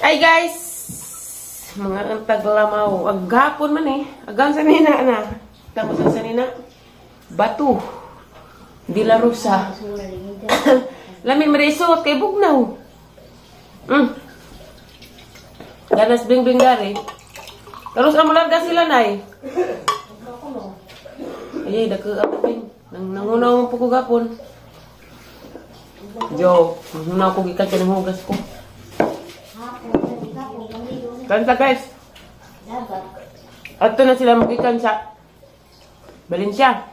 Ay guys, mga taglamaw. Aghapon man eh. Agang sanina na. Tapos ang sanina, Batu. Dila Rosa. Lami marisot kay Bugnaw. Ganas bing-bing gari. Terus ang malarga sila nay. Ay, dako ako bing. Nangunaw po ko gapon. Jo, nangunaw ko gikan ka ng hugas ko. Kanta guys. Ato na sila magikan sa Valencia.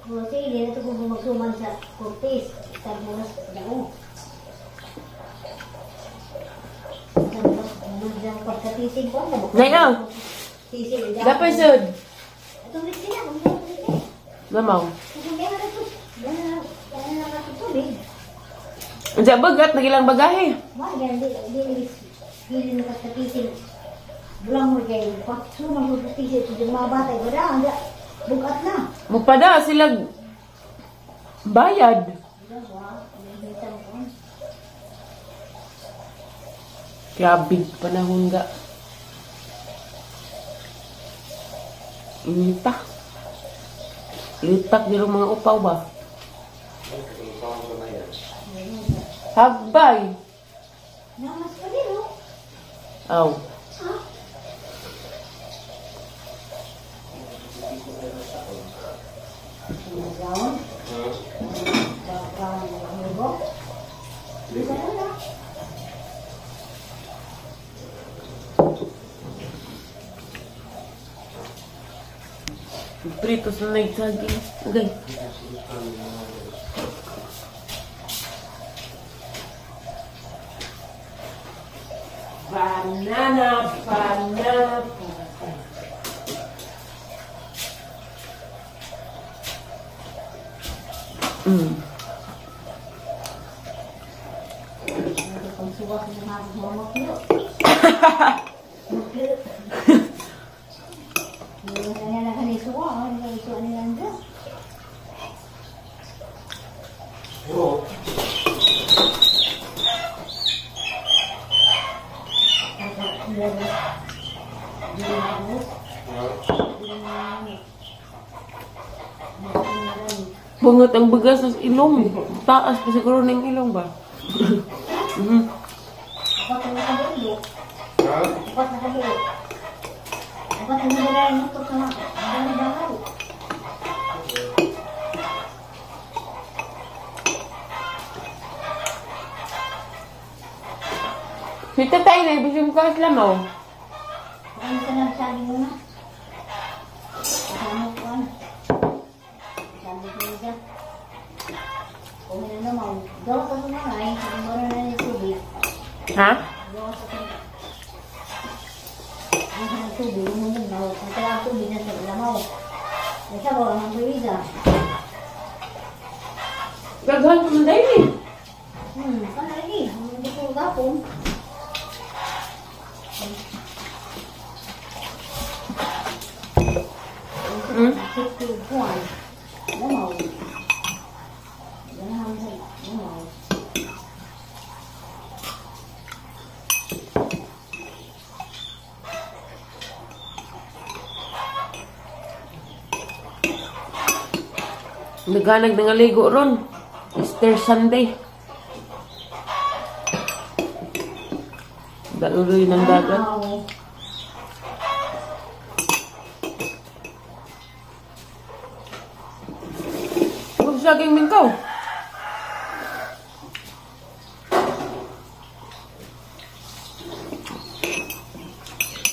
Kasi hindi na ito kung magsuman sa Cortez. Sa mga daong. Sa pagkatisig ko. Ngayon. Dapat sud. Itong rin sila. Kung hindi rin sila. Namaw. Kung hindi na ito. Yan na natutubig. Ang bagat, nagilang bagahe. Hindi na pagkatisig. Bulang mo kayo. Pag sumang pagkatisig. Ito yung mga batay. Wala. Bukat na. Mupada sila bayad. Grabe panahon ga. Inita. Litak nila mga upaw ba? Hagbay. Namas pa din, no? Aw. Pritos na nagsaging. Okay. Banana. Bungot ang bagas sa ilong. Taas pa siguro ng ilong ba? Dapat na nakahilo. Dapat nakahilo. Dapat na nilagay mo ito sa mga bahay. Sita tayo na, ibig yung kakas lamaw. Ano ka nagsabi mo na? Kasama ko ano? Sabi ko niya. Kung ano naman, daw ka naman ay, kung meron na yung tubig. Ha? Daw ka naman. Ang tubig, umunaw. Ang talang tubig na sa lamaw. Nasabaw ang tuwiga. Gagawin ko man dahil eh. Kanali. Hindi ko gapon. Lamaw. Lamaw. Naghanag ng aligo ron. Easter Sunday. Daluloy ng dagat. Huwag saging mingkaw.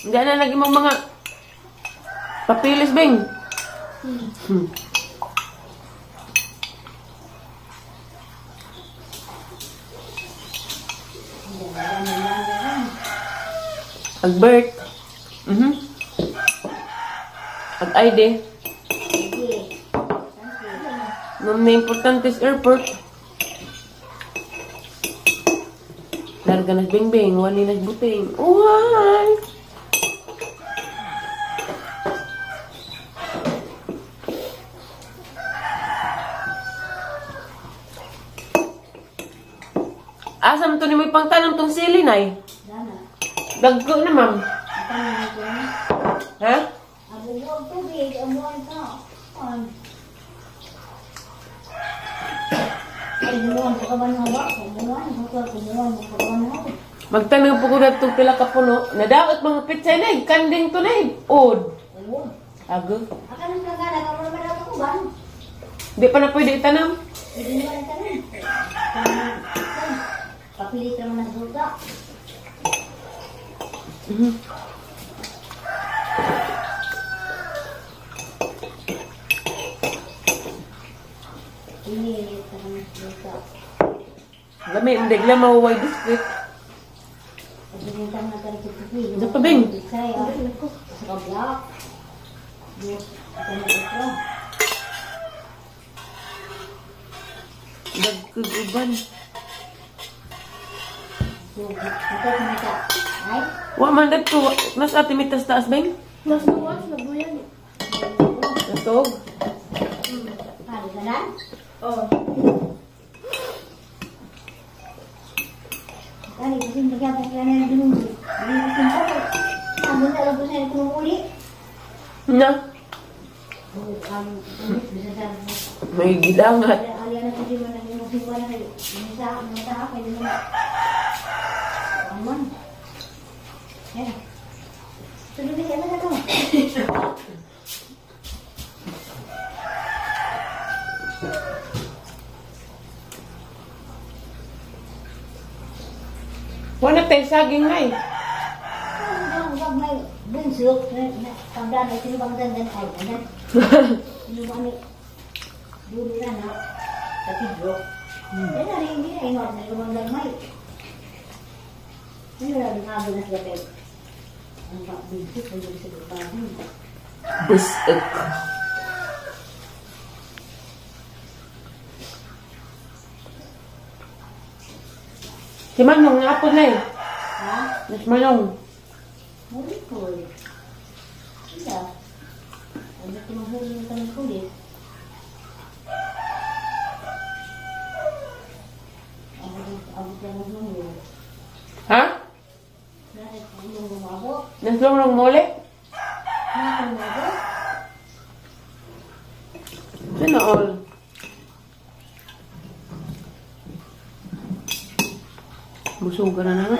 Hindi na naging mga papilis bing. Agbert. Ag-ID. Nung na importante sa airport. Larga nas bing-bing. Wali nas buting. Uhay! Asam to ni may pangtanong tong sili, nay? Dana. Dagko na, ma'am. Ang ko na. Ha? Abo huwag tubig. Amuan ka. Ay, lumuan ko ka ba ng hawa? Lumuan ko ka ba ng hawa? Magtanong po ko na itong pila ka puno. Nadawat mga pitsay na kanding to na od. Oo. Ago. Akan ang kagana ka mo naman ako ko ba? Di pa na pwede itanam. Hindi naman ka na. Papilit naman ng buka. Pinilit naman ng buka. Lami, hindi lang mahuway discreet. Pagkakita na ka rin sa pipi. Ano pa, Bing? Saya. Sa kablak. Yes. Ito na ito. Dagkuguban. So, ito kumita. Ay? Wa man dagko. Nas ati mitas taas, Beng? Mas luwas, labuyan. Natog. Pari ka lang? Oh. Kali, kasi magkakapag ka na yung dinunod. Hindi ko kumpo. Sabi na lang po sa ito ng uli. Na. Bisa sabi. May gidangat. Alian na kasi mo na yung simba na kayo. Mata ka, pwede mo na. Aman. Yan. Tuloy na yan na ito. Wala tayo saging na eh. Huwag may bunsok. Tanda na ito yung bang dandan ay. Anan. Yung kami. Duro na na. Sa tidro. Yan na rin hindi na. Inuat na yung bang dandan. Ano na rin habo na sila tayo. Ang bunsok. Ang bunsok. Ang bunsok. Busek. Si Manong nga po na eh. Ha? Mas Manong. Muli ko eh. Iya. Ano ko mahuli yung tanong kulit? Abot lang ang nungo. Ha? Dahil ang nungo mabot. Naslong mole? Nakang mabot. Sino all? Busog ka na naman.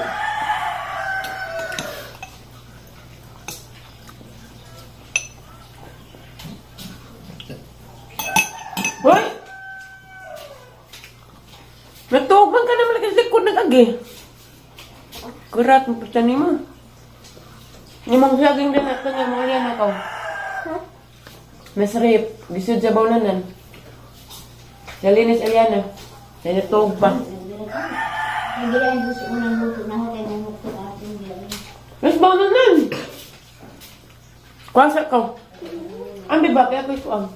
Hoy! Natuban ka naman kasi likod ng agi. Kurat mo pa ni mo. Nimang saging din nato nga mga yan ako. Masarip. Bisod sa bawnanan. Nalinis Eliana. Nanatog pa. Hindi rin gusto unang luto na hotel ng luto ating gawin. Mas bawnanan. Kwasa ko. Ambi ba? Kaya ko ito ang.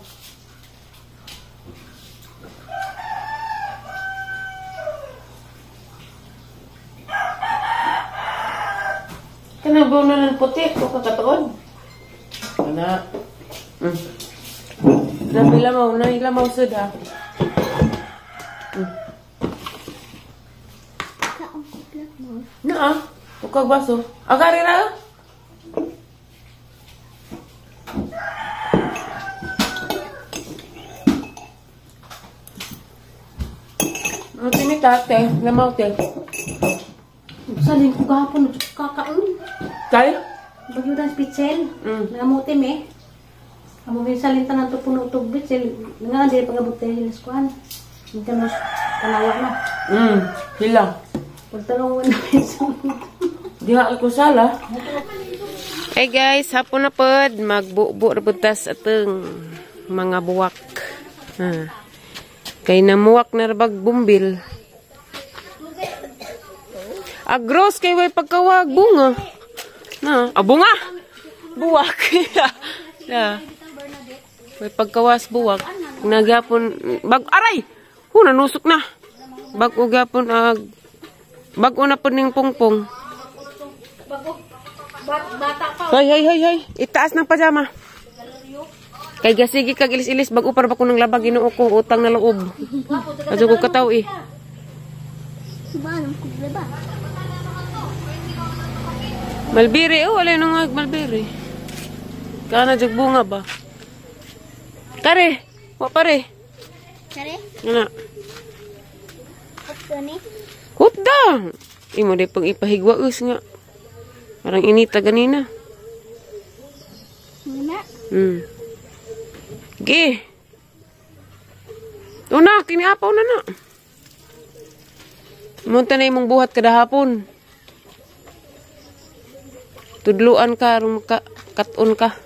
Kanang bawnanan puti. Ito kakatoon. Kana. Nahilamaw sud ha. Naa, ukag baso. Agari ra. Ano tinitate? Lamaw te. Salin ko gahapon, kakaon. Kay? Bagyo dan spitzel. Mm. Nangamutim eh. Amo may salintan na ito puno itong bitzel. Nga, hindi pagabot tayo hilas kuhan. Hindi ka mas panawak na. Hila. Pagtanong mo na peso. Diha ko sala. Hey guys, hapon na pod. Magbubo na putas atong mga buwak. Kay namuwak na rabag bumbil. Agros kay way pagkawag bunga. Na, bunga. Buwak. Ya. Way pagkawas buwak. Nagapon bag aray. Nanusok na. Bag ugapon bag-o na po ning pungpong. Bata pa. Hay. Itaas ng pajama. Kay gasigi kag ilis-ilis bag-o para ba ko nang labag Ginoo ko utang na loob. Kadto ko kataw eh. Suban, kubla ba? Malbiri, oh, wala nung malbiri. Kana jag bunga ba? Kare, wa pare. Kare? Ngana. Ito ni? Hutda. Imo de pang ipahigwaus nga. Parang inita ganina. Muna? Gi. Una, kiniapaw na na. Munta na imong buhat kada hapon. Tudluan ka, katon ka.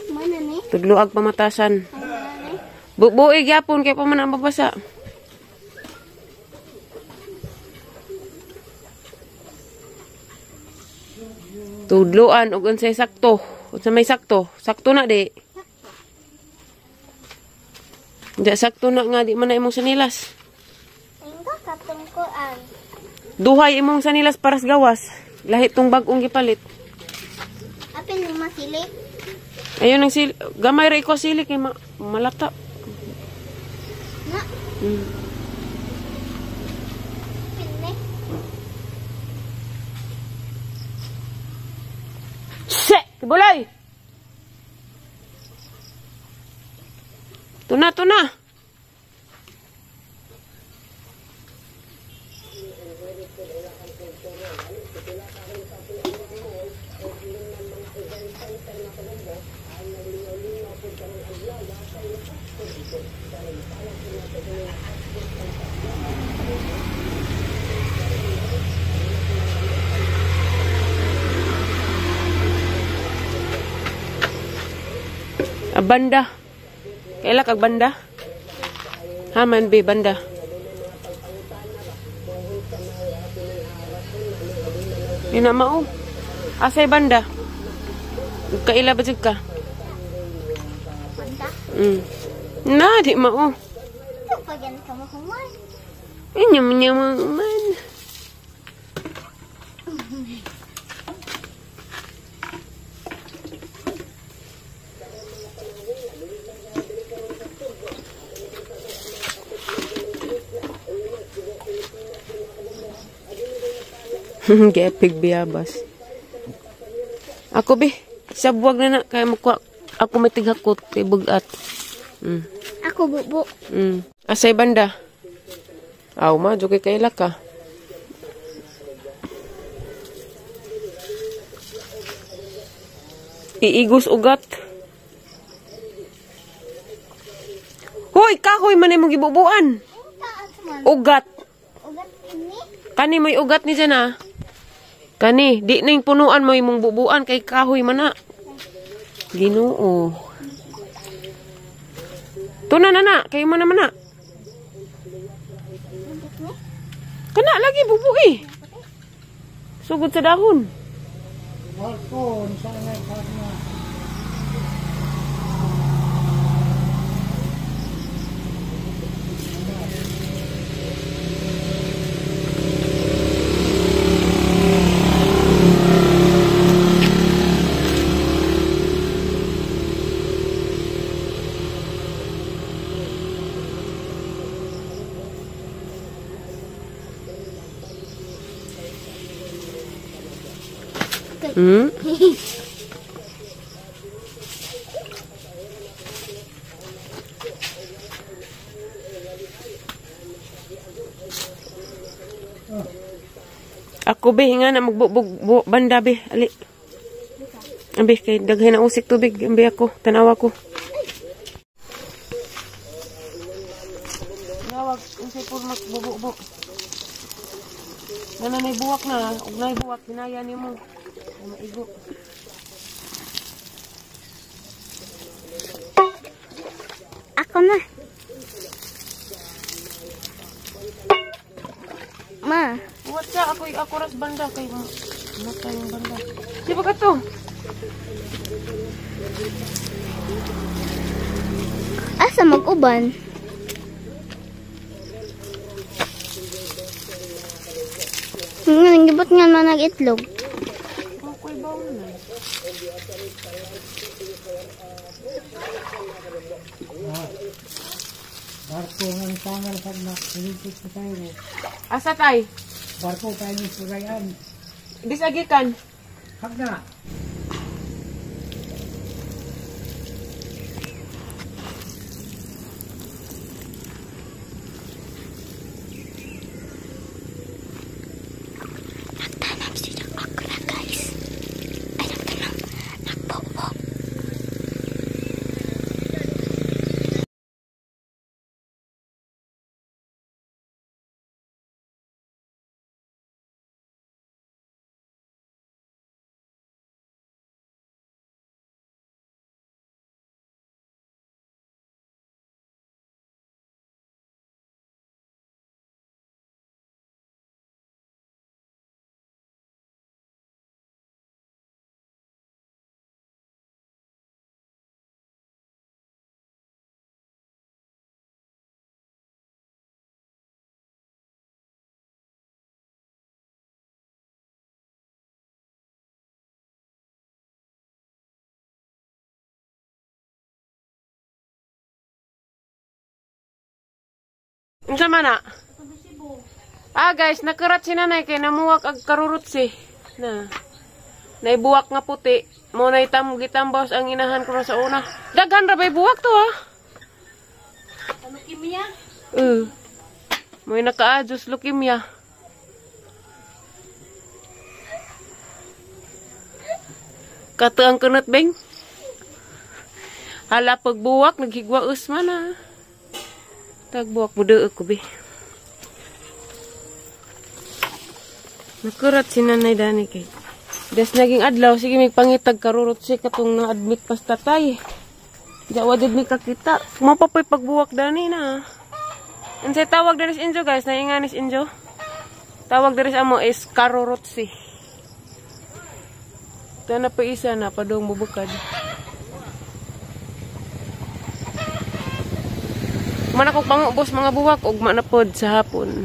Mana ni? Tudluag pamatasan. Mana ni? Bubuig yapon kay pa man ang babasa. Tudluan og unsay sakto. Unsa may sakto? Sakto na di. Di sakto na nga di man na imong sanilas. Ingka katong kuan. Duhay imong sanilas paras gawas. Lahi tong bag-ong gipalit. Apil ni masilik. Ayun ang sili. Gamay ra iko sili kay malata. Na. Apil ni. Se! Bulay! Tuna, tuna! Banda. Kaila kag banda? Haman be banda. Ina mao. Asay banda. Kaila ba jud ka? Banda? Na di mao. Ito pa yan ka mo human. Inyam man. Gepig biyabas. Ako be, sabuag na na kay mukha ako may tighakot kay bugat. Ako bubo. Asay banda. Aw ma jogi kay laka. Iigos ugat. Hoy, kahoy man imong gibubuan. Taas man. Ugat. Ugat ini. Kani may ugat ni dyan, ha? Kani, di na yung punuan mo imong bubuan kay kahoy man na. Ginoo. Tuna na, kayo man naman na. Kana, lagi bubu eh. Sugod sa dahon. Ako be, nga na magbubog banda be, ali. Ambi, kay daghay na usik tubig, ambi ako, tanawa ko. Nawag, unsay po magbubo. Nga na may buwak na, ug nay buwak, hinaya ni mo. Maigo. Ako na. Ma. What's up? Ako ras banda kay mata yung banda. Di ba ka to? Asa mag-uban? Nagibot nga man nag-itlog. Ako'y bawal na. Barko ng tangal pag nakulitik sa tayo. Asa tay? Barko tayo ng surayan. Bisagikan. Hagna. Unsa man na? Ah guys, nakerat si nanay kay namuwak ag karurutsi. Na. Naibuwak nga puti. Mo na gitambos ang inahan ko na sa una. Daghan ra bay buwak to ah. Leukemia? Mo'y nakaadjust leukemia. Kato ang kunot beng. Hala pagbuwak naghigwa usman ah. Tagbuwak mo doon ko, be. Nakurat si nanay dani kay. Des naging adlaw, sige may pangitag karurot si katong na-admit pas tatay. Diya wadid mi kakita. Mapapoy pagbuwak dani na. Unsay tawag dari sa injo guys, nainganis injo. Tawag dari sa amo is karurot si. Ito na pa isa na, padong bubukad. Mana kog pangubos mga buwak ug manapod sa hapon.